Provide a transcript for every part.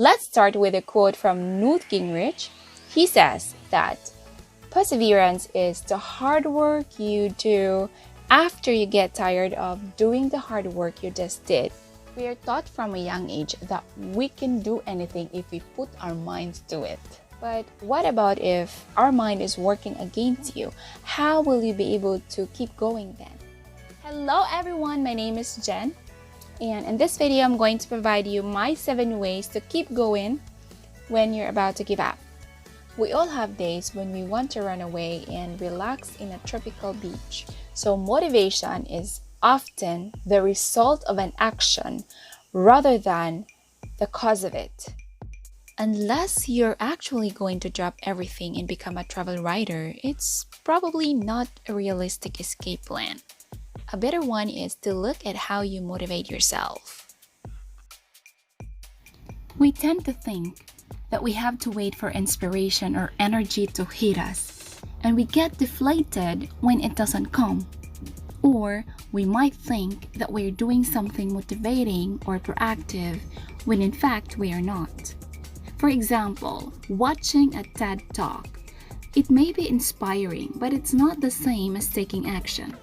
Let's start with a quote from Newt Gingrich. He says that perseverance is the hard work you do after you get tired of doing the hard work you just did. We are taught from a young age that we can do anything if we put our minds to it. But what about if our mind is working against you? How will you be able to keep going then? Hello everyone, my name is Jen. And in this video, I'm going to provide you my 7 ways to keep going when you're about to give up. We all have days when we want to run away and relax in a tropical beach. So motivation is often the result of an action rather than the cause of it. Unless you're actually going to drop everything and become a travel writer, it's probably not a realistic escape plan. A better one is to look at how you motivate yourself. We tend to think that we have to wait for inspiration or energy to hit us, and we get deflated when it doesn't come. Or we might think that we're doing something motivating or proactive when in fact we are not. For example, watching a TED Talk. It may be inspiring, but it's not the same as taking action.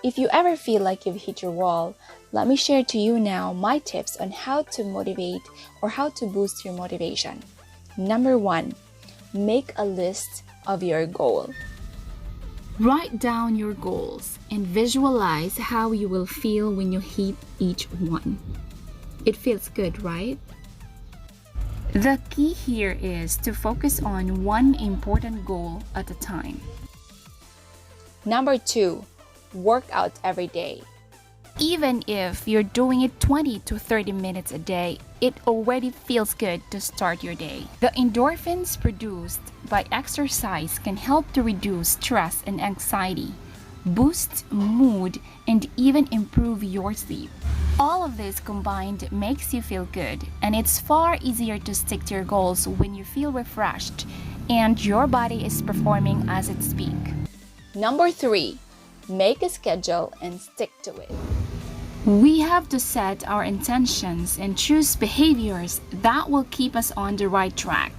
If you ever feel like you've hit your wall, let me share to you now my tips on how to motivate or how to boost your motivation. Number 1, make a list of your goal. Write down your goals and visualize how you will feel when you hit each one. It feels good, right? The key here is to focus on one important goal at a time. Number 2, work out every day. Even if you're doing it 20 to 30 minutes a day, it already feels good to start your day. The endorphins produced by exercise can help to reduce stress and anxiety, boost mood, and even improve your sleep. All of this combined makes you feel good, and it's far easier to stick to your goals when you feel refreshed and your body is performing as it speaks. Number 3, make a schedule and stick to it. We have to set our intentions and choose behaviors that will keep us on the right track.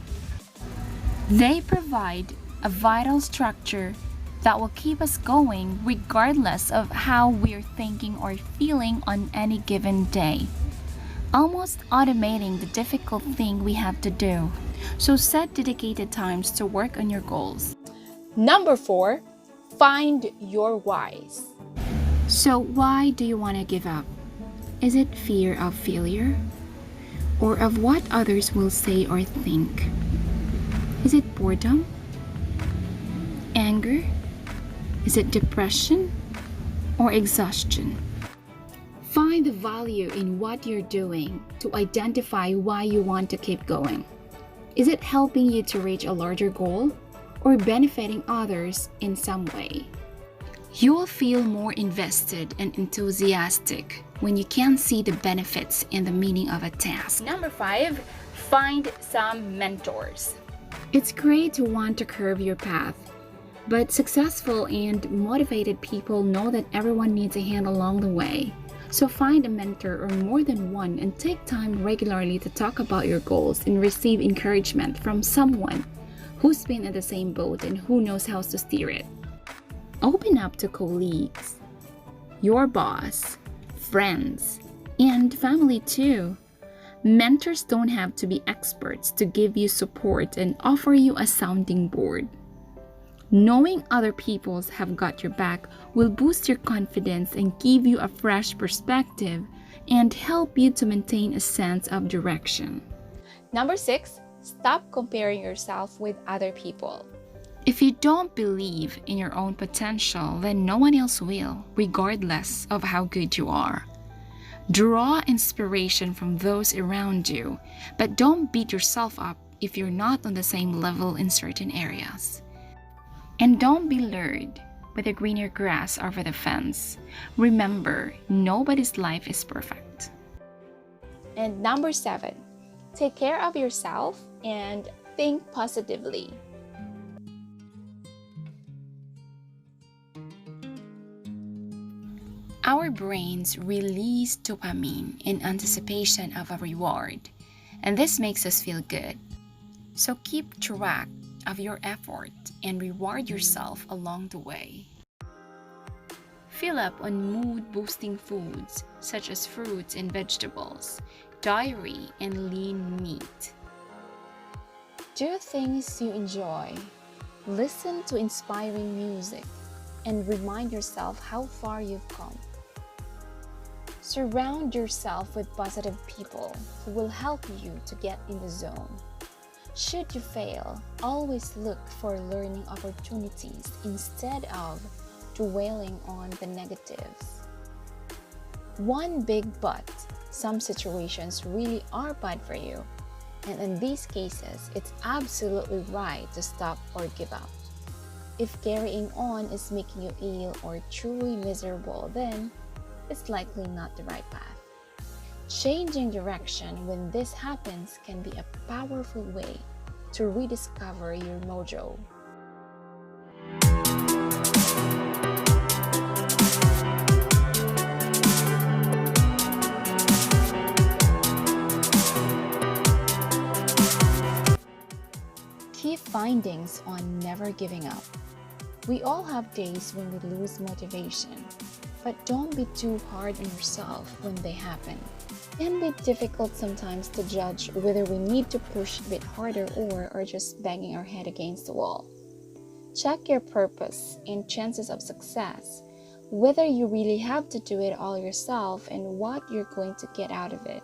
They provide a vital structure that will keep us going regardless of how we're thinking or feeling on any given day, almost automating the difficult thing we have to do. So set dedicated times to work on your goals. Number 4, find your whys. So why do you want to give up? Is it fear of failure? Or of what others will say or think? Is it boredom? Anger? Is it depression? Or exhaustion? Find the value in what you're doing to identify why you want to keep going. Is it helping you to reach a larger goal or benefiting others in some way? You will feel more invested and enthusiastic when you can see the benefits and the meaning of a task. Number 5, find some mentors. It's great to want to curve your path, but successful and motivated people know that everyone needs a hand along the way. So find a mentor or more than one and take time regularly to talk about your goals and receive encouragement from someone who's been in the same boat and who knows how to steer it. Open up to colleagues, your boss, friends, and family too. Mentors don't have to be experts to give you support and offer you a sounding board. Knowing other people have got your back will boost your confidence and give you a fresh perspective and help you to maintain a sense of direction. Number 6, stop comparing yourself with other people. If you don't believe in your own potential, then no one else will, regardless of how good you are. Draw inspiration from those around you, but don't beat yourself up if you're not on the same level in certain areas. And don't be lured by the greener grass over the fence. Remember, nobody's life is perfect. And number 7, take care of yourself and think positively. Our brains release dopamine in anticipation of a reward, and this makes us feel good. So keep track of your effort and reward yourself along the way. Fill up on mood-boosting foods such as fruits and vegetables, dairy and lean meat. Do things you enjoy. Listen to inspiring music and remind yourself how far you've come. Surround yourself with positive people who will help you to get in the zone. Should you fail, always look for learning opportunities instead of dwelling on the negatives. One big but, some situations really are bad for you, and in these cases, it's absolutely right to stop or give up. If carrying on is making you ill or truly miserable, then it's likely not the right path. Changing direction when this happens can be a powerful way to rediscover your mojo. Key findings on never giving up. We all have days when we lose motivation, but don't be too hard on yourself when they happen. It can be difficult sometimes to judge whether we need to push a bit harder or are just banging our head against the wall. Check your purpose and chances of success, whether you really have to do it all yourself and what you're going to get out of it.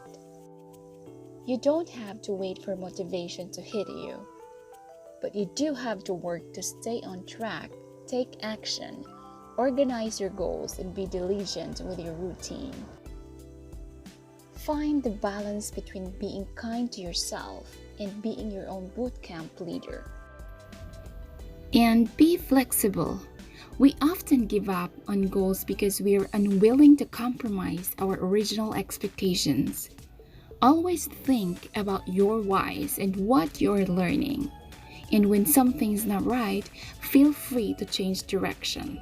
You don't have to wait for motivation to hit you, but you do have to work to stay on track, take action, organize your goals, and be diligent with your routine. Find the balance between being kind to yourself and being your own bootcamp leader. And be flexible. We often give up on goals because we are unwilling to compromise our original expectations. Always think about your whys and what you're learning. And when something's not right, feel free to change direction.